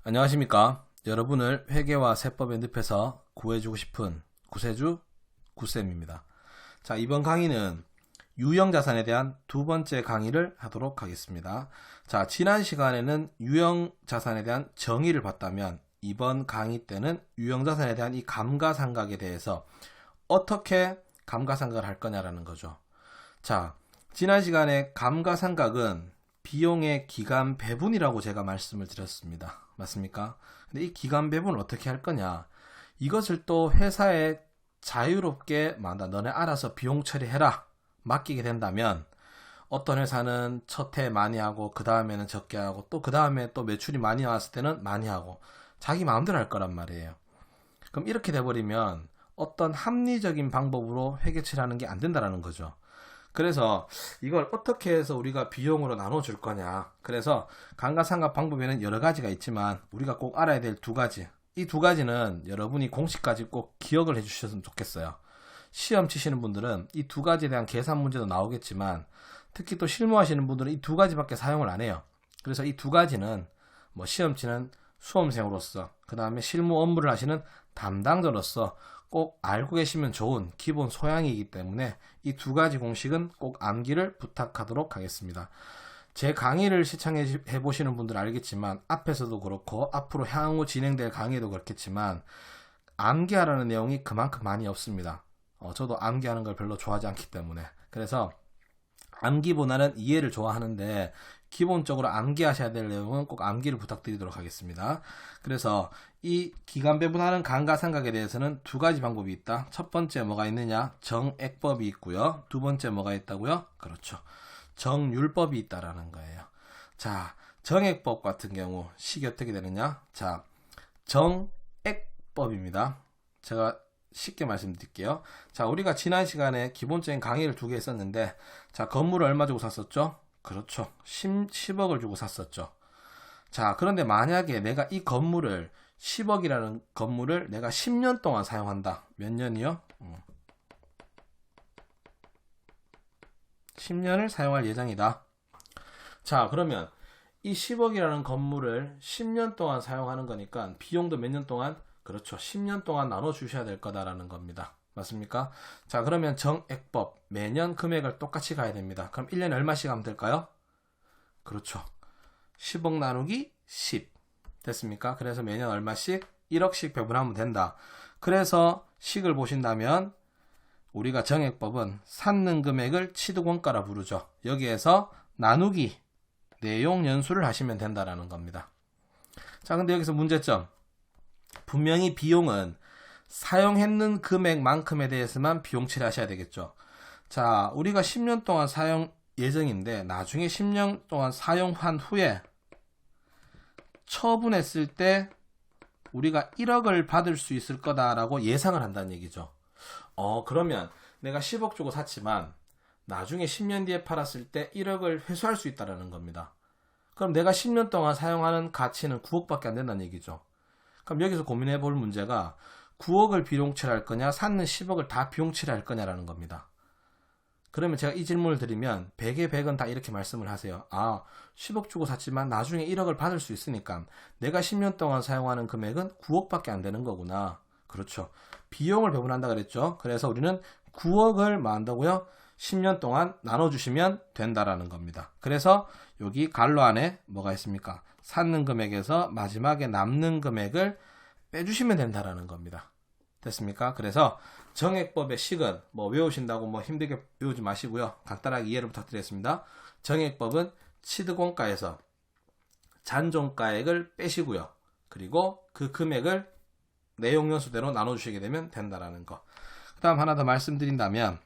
안녕하십니까. 여러분을 회계와 세법의 늪에서 구해주고 싶은 구세주 구쌤입니다. 자, 이번 강의는 유형자산에 대한 두 번째 강의를 하도록 하겠습니다. 자, 지난 시간에는 유형자산에 대한 정의를 봤다면 이번 강의 때는 유형자산에 대한 이 감가상각에 대해서 어떻게 감가상각을 할 거냐라는 거죠. 자, 지난 시간에 감가상각은 비용의 기간 배분이라고 제가 말씀을 드렸습니다. 맞습니까? 근데 이 기간 배분을 어떻게 할 거냐? 이것을 또 회사에 자유롭게 너네 알아서 비용 처리해라 맡기게 된다면 어떤 회사는 첫 해 많이 하고 그 다음에는 적게 하고 또 그 다음에 또 매출이 많이 나왔을 때는 많이 하고 자기 마음대로 할 거란 말이에요. 그럼 이렇게 돼버리면 어떤 합리적인 방법으로 회계처리하는 게 안 된다라는 거죠. 그래서 이걸 어떻게 해서 우리가 비용으로 나눠줄 거냐. 그래서 감가상각 방법에는 여러 가지가 있지만 우리가 꼭 알아야 될 두 가지. 이 두 가지는 여러분이 공식까지 꼭 기억을 해주셨으면 좋겠어요. 시험 치시는 분들은 이 두 가지에 대한 계산 문제도 나오겠지만 특히 또 실무하시는 분들은 이 두 가지밖에 사용을 안 해요. 그래서 이 두 가지는 시험 치는 수험생으로서 그 다음에 실무 업무를 하시는 담당자로서 꼭 알고 계시면 좋은 기본 소양이기 때문에 이 두 가지 공식은 꼭 암기를 부탁하도록 하겠습니다. 제 강의를 시청해 보시는 분들은 알겠지만 앞에서도 그렇고 앞으로 향후 진행될 강의도 그렇겠지만 암기하라는 내용이 그만큼 많이 없습니다. 저도 암기하는 걸 별로 좋아하지 않기 때문에 그래서 암기보다는 이해를 좋아하는데 기본적으로 암기하셔야 될 내용은 꼭 암기를 부탁드리도록 하겠습니다. 그래서 이 기간 배분하는 감가상각에 대해서는 두 가지 방법이 있다. 첫 번째 뭐가 있느냐? 정액법이 있고요. 두 번째 뭐가 있다고요? 그렇죠. 정률법이 있다라는 거예요. 자, 정액법 같은 경우 식이 어떻게 되느냐? 자, 정액법입니다. 제가 쉽게 말씀드릴게요. 자, 우리가 지난 시간에 기본적인 강의를 두 개 했었는데, 자, 건물을 얼마 주고 샀었죠? 그렇죠. 10억을 주고 샀었죠. 자, 그런데 만약에 내가 이 건물을 10억이라는 건물을 내가 10년 동안 사용한다. 몇 년이요? 10년을 사용할 예정이다. 자, 그러면 이 10억이라는 건물을 10년 동안 사용하는 거니까 비용도 몇 년 동안? 그렇죠. 10년 동안 나눠주셔야 될 거다라는 겁니다. 맞습니까? 자, 그러면 정액법 매년 금액을 똑같이 가야 됩니다. 그럼 1년에 얼마씩 하면 될까요? 그렇죠. 10억 나누기 10 됐습니까? 그래서 매년 얼마씩? 1억씩 배분하면 된다. 그래서 식을 보신다면 우리가 정액법은 샀는 금액을 취득원가라 부르죠. 여기에서 나누기 내용 연수를 하시면 된다라는 겁니다. 자, 근데 여기서 문제점. 분명히 비용은 사용했는 금액만큼에 대해서만 비용 처리하셔야 되겠죠. 자, 우리가 10년 동안 사용 예정인데 나중에 10년 동안 사용한 후에 처분했을 때 우리가 1억을 받을 수 있을 거다라고 예상을 한다는 얘기죠. 그러면 내가 10억 주고 샀지만 나중에 10년 뒤에 팔았을 때 1억을 회수할 수 있다는 겁니다. 그럼 내가 10년 동안 사용하는 가치는 9억밖에 안 된다는 얘기죠. 그럼 여기서 고민해 볼 문제가 9억을 비용 처리할 거냐, 샀는 10억을 다 비용 처리할 거냐라는 겁니다. 그러면 제가 이 질문을 드리면 100에 100은 다 이렇게 말씀을 하세요. 10억 주고 샀지만 나중에 1억을 받을 수 있으니까 내가 10년 동안 사용하는 금액은 9억밖에 안 되는 거구나. 그렇죠. 비용을 배분한다 그랬죠. 그래서 우리는 9억을 뭐 한다고요? 10년 동안 나눠주시면 된다라는 겁니다. 그래서 여기 괄호 안에 뭐가 있습니까? 샀는 금액에서 마지막에 남는 금액을 빼주시면 된다라는 겁니다. 됐습니까? 그래서 정액법의 식은 외우신다고 힘들게 외우지 마시고요. 간단하게 이해를 부탁드리겠습니다. 정액법은 취득원가에서 잔존가액을 빼시고요. 그리고 그 금액을 내용연수대로 나눠주시게 되면 된다라는 거. 그 다음 하나 더 말씀드린다면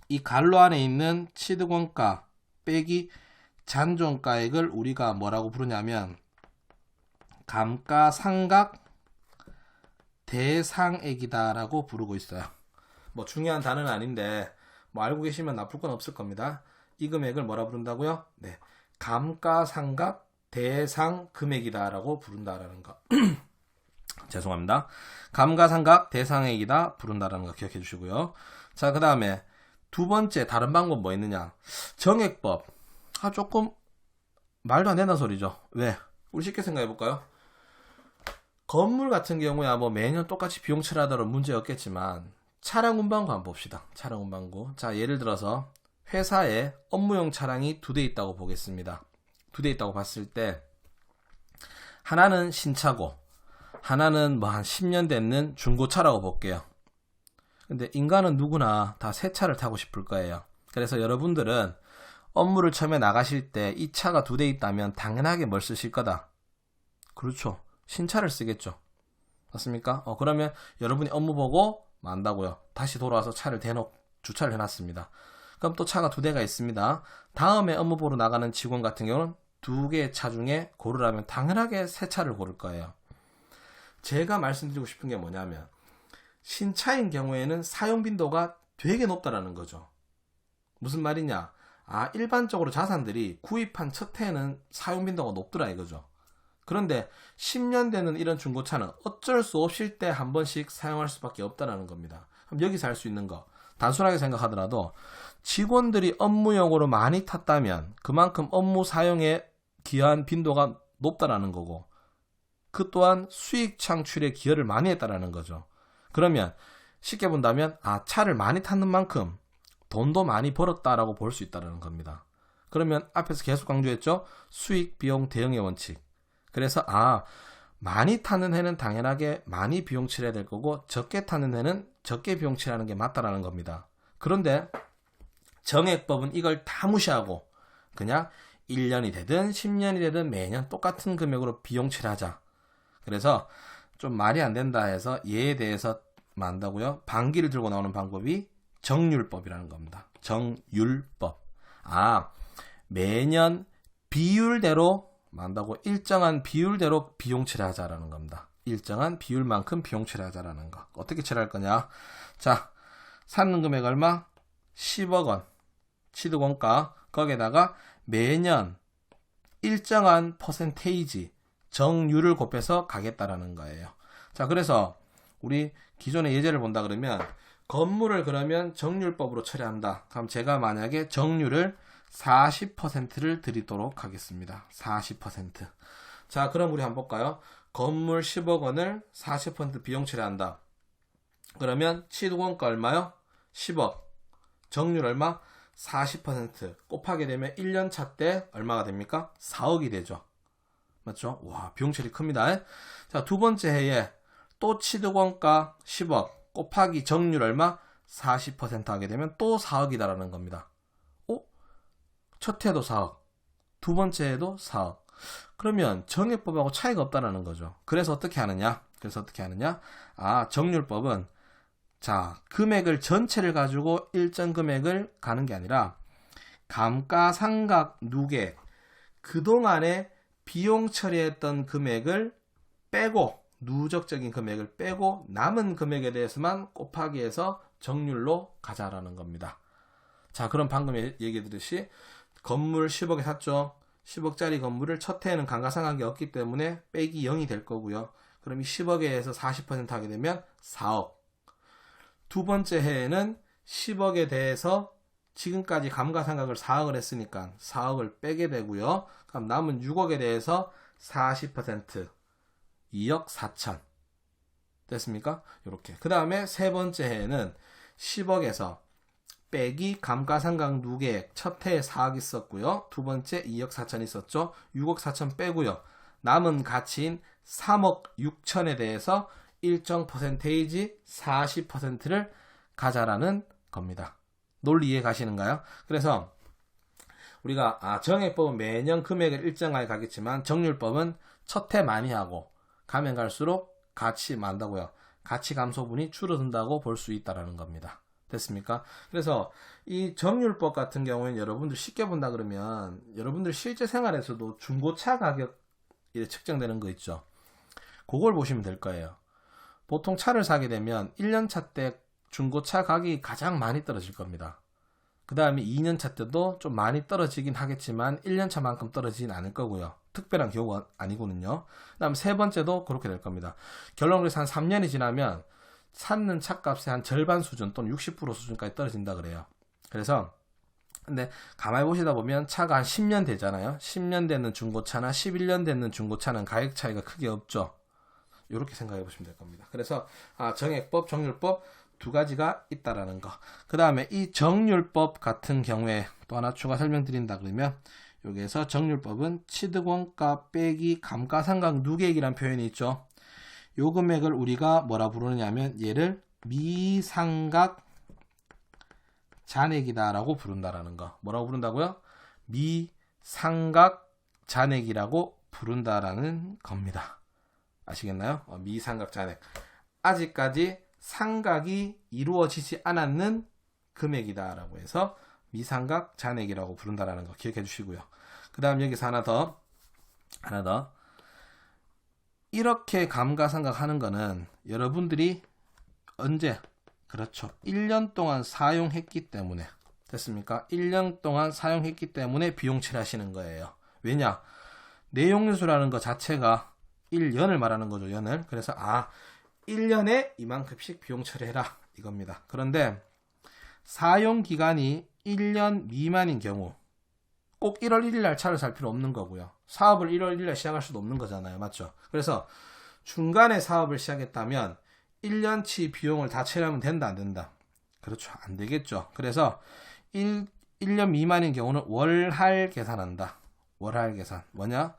이 괄호 안에 있는 취득원가 빼기 잔존가액을 우리가 뭐라고 부르냐면 감가상각 대상액이다라고 부르고 있어요. 중요한 단어는 아닌데 알고 계시면 나쁠 건 없을 겁니다. 이 금액을 뭐라 부른다고요? 네, 감가상각 대상 금액이다라고 부른다라는 거. 죄송합니다. 감가상각 대상액이다 부른다라는 거 기억해 주시고요. 자, 그 다음에 두 번째 다른 방법 뭐 있느냐? 정액법. 조금 말도 안 된다는 소리죠. 왜? 우리 쉽게 생각해 볼까요? 건물 같은 경우야 뭐 매년 똑같이 비용 처리하더라도 문제 없겠지만 차량 운반구 한번 봅시다. 차량 운반구. 자, 예를 들어서 회사에 업무용 차량이 2대 있다고 보겠습니다. 2대 있다고 봤을 때 하나는 신차고 하나는 뭐 한 10년 됐는 중고차라고 볼게요. 근데 인간은 누구나 다 새 차를 타고 싶을 거예요. 그래서 여러분들은 업무를 처음에 나가실 때 이 차가 2대 있다면 당연하게 뭘 쓰실 거다? 그렇죠. 신차를 쓰겠죠. 맞습니까? 그러면 여러분이 업무 보고 만다고요. 다시 돌아와서 차를 주차를 해놨습니다. 그럼 또 차가 2대가 있습니다. 다음에 업무 보러 나가는 직원 같은 경우는 2개의 차 중에 고르라면 당연하게 새 차를 고를 거예요. 제가 말씀드리고 싶은 게 뭐냐면 신차인 경우에는 사용 빈도가 되게 높다라는 거죠. 무슨 말이냐? 일반적으로 자산들이 구입한 첫 해에는 사용 빈도가 높더라 이거죠. 그런데 10년 되는 이런 중고차는 어쩔 수 없을 때 한 번씩 사용할 수밖에 없다라는 겁니다. 그럼 여기서 할 수 있는 거 단순하게 생각하더라도 직원들이 업무용으로 많이 탔다면 그만큼 업무 사용에 기여한 빈도가 높다라는 거고 그 또한 수익 창출에 기여를 많이 했다라는 거죠. 그러면 쉽게 본다면 차를 많이 타는 만큼 돈도 많이 벌었다라고 볼 수 있다는 겁니다. 그러면 앞에서 계속 강조했죠. 수익, 비용, 대응의 원칙. 그래서 많이 타는 해는 당연하게 많이 비용 치러야 될 거고 적게 타는 해는 적게 비용 치르는 게 맞다라는 겁니다. 그런데 정액법은 이걸 다 무시하고 그냥 1년이 되든 10년이 되든 매년 똑같은 금액으로 비용 치르하자. 그래서 좀 말이 안 된다 해서 얘에 대해서 만다고요. 반기를 들고 나오는 방법이 정률법이라는 겁니다. 정율법. 매년 비율대로 만다고 일정한 비율대로 비용 처리하자라는 겁니다. 일정한 비율만큼 비용 처리하자라는 거. 어떻게 처리할 거냐? 자, 사는 금액 얼마? 10억 원. 취득원가. 거기에다가 매년 일정한 퍼센테이지 정률을 곱해서 가겠다라는 거예요. 자, 그래서 우리 기존의 예제를 본다 그러면 건물을 그러면 정률법으로 처리한다. 그럼 제가 만약에 정률을 40%를 드리도록 하겠습니다. 40%. 자, 그럼 우리 한번 볼까요? 건물 10억 원을 40% 비용 처리한다. 그러면 취득원가 얼마요? 10억. 정률 얼마? 40% 곱하게 되면 1년 차 때 얼마가 됩니까? 4억이 되죠. 맞죠? 와, 비용 처리 큽니다. 자, 두 번째 해에 또 취득원가 10억 곱하기 정률 얼마? 40% 하게 되면 또 4억이다라는 겁니다. 첫 해도 4억, 두 번째 해도 4억. 그러면 정액법하고 차이가 없다는 거죠. 그래서 어떻게 하느냐? 정률법은 금액을 전체를 가지고 일정 금액을 가는 게 아니라 감가상각 누계 그동안에 비용 처리했던 금액을 빼고 누적적인 금액을 빼고 남은 금액에 대해서만 곱하기 해서 정률로 가자라는 겁니다. 자, 그럼 방금 얘기했듯이 건물 10억에 샀죠. 10억짜리 건물을 첫 해에는 감가상각이 없기 때문에 빼기 0이 될 거고요. 그럼 이 10억에서 40% 하게 되면 4억. 두 번째 해에는 10억에 대해서 지금까지 감가상각을 4억을 했으니까 4억을 빼게 되고요. 그럼 남은 6억에 대해서 40% 2억 4천 됐습니까? 이렇게. 그 다음에 세 번째 해에는 10억에서 빼기 감가상각 누계액 첫 해에 4억 있었고요. 두 번째 2억 4천 있었죠. 6억 4천 빼고요. 남은 가치인 3억 6천에 대해서 일정 퍼센테이지 40%를 가자라는 겁니다. 논리 이해 가시는가요? 그래서 우리가 정액법은 매년 금액을 일정하게 가겠지만 정률법은 첫 해 많이 하고 가면 갈수록 가치 많다고요. 가치 감소분이 줄어든다고 볼 수 있다라는 겁니다. 됐습니까? 그래서 이 정률법 같은 경우에는 여러분들 쉽게 본다 그러면 여러분들 실제 생활에서도 중고차 가격 측정되는 거 있죠. 그걸 보시면 될 거예요. 보통 차를 사게 되면 1년차 때 중고차 가격이 가장 많이 떨어질 겁니다. 그 다음에 2년차 때도 좀 많이 떨어지긴 하겠지만 1년차만큼 떨어지진 않을 거고요. 특별한 경우가 아니거든요. 그 다음 세 번째도 그렇게 될 겁니다. 결론으로 한 3년이 지나면 샀는 차값의 한 절반 수준 또는 60% 수준까지 떨어진다 그래요. 그래서 근데 가만히 보시다 보면 차가 한 10년 되잖아요. 10년 되는 중고차나 11년 되는 중고차는 가격 차이가 크게 없죠. 이렇게 생각해 보시면 될 겁니다. 그래서 정액법, 정률법 두 가지가 있다라는 거. 그 다음에 이 정률법 같은 경우에 또 하나 추가 설명드린다 그러면 여기에서 정률법은 취득원가 빼기 감가상각 누계액이라는 표현이 있죠. 요 금액을 우리가 뭐라 부르느냐면 얘를 미상각 잔액이다라고 부른다라는 거. 뭐라고 부른다고요? 미상각 잔액이라고 부른다라는 겁니다. 아시겠나요? 미상각 잔액. 아직까지 상각이 이루어지지 않았는 금액이다라고 해서 미상각 잔액이라고 부른다라는 거 기억해 주시고요. 그 다음 여기서 하나 더. 이렇게 감가상각 하는 거는 여러분들이 언제? 그렇죠. 1년 동안 사용했기 때문에. 됐습니까? 1년 동안 사용했기 때문에 비용치를 하시는 거예요. 왜냐? 내용연수라는 거 자체가 1년을 말하는 거죠. 연을. 그래서 1년에 이만큼씩 비용 처리해라 이겁니다. 그런데 사용기간이 1년 미만인 경우 꼭 1월 1일 날 차를 살 필요 없는 거고요. 사업을 1월 1일 날 시작할 수도 없는 거잖아요. 맞죠? 그래서 중간에 사업을 시작했다면 1년치 비용을 다 처리하면 된다 안 된다? 그렇죠. 안 되겠죠. 그래서 1년 미만인 경우는 월할 계산한다. 월할 계산. 뭐냐?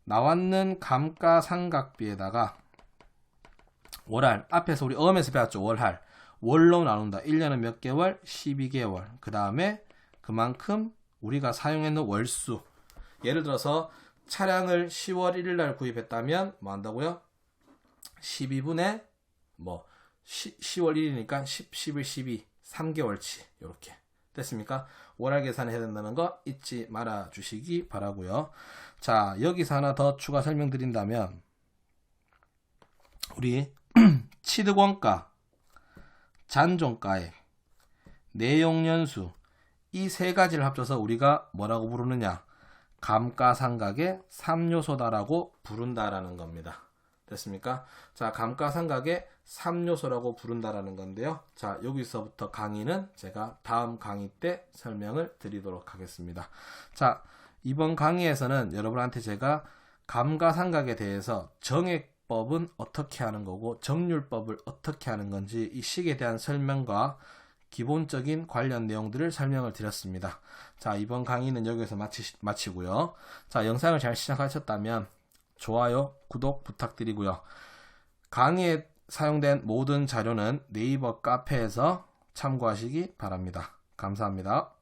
나왔는 감가상각비에다가 월할, 앞에서 우리 어음에서 배웠죠. 월할. 월로 나눈다. 1년은 몇 개월? 12개월. 그 다음에 그만큼 우리가 사용했는 월수. 예를 들어서 차량을 10월 1일 날 구입했다면 뭐 한다고요? 12분의 10월 1일이니까 10, 11, 12, 3개월치. 이렇게. 됐습니까? 월할 계산을 해야 된다는 거 잊지 말아 주시기 바라고요. 자, 여기서 하나 더 추가 설명드린다면 우리 취득원가, 잔존가액, 내용연수 이 세 가지를 합쳐서 우리가 뭐라고 부르느냐? 감가상각의 3요소다라고 부른다라는 겁니다. 됐습니까? 자, 감가상각의 3요소라고 부른다라는 건데요. 자, 여기서부터 강의는 제가 다음 강의 때 설명을 드리도록 하겠습니다. 자, 이번 강의에서는 여러분한테 제가 감가상각에 대해서 정액법은 어떻게 하는 거고 정률법을 어떻게 하는 건지 이 식에 대한 설명과 기본적인 관련 내용들을 설명을 드렸습니다. 자, 이번 강의는 여기서 마치고요. 자, 영상을 잘 시청하셨다면 좋아요, 구독 부탁드리고요. 강의에 사용된 모든 자료는 네이버 카페에서 참고하시기 바랍니다. 감사합니다.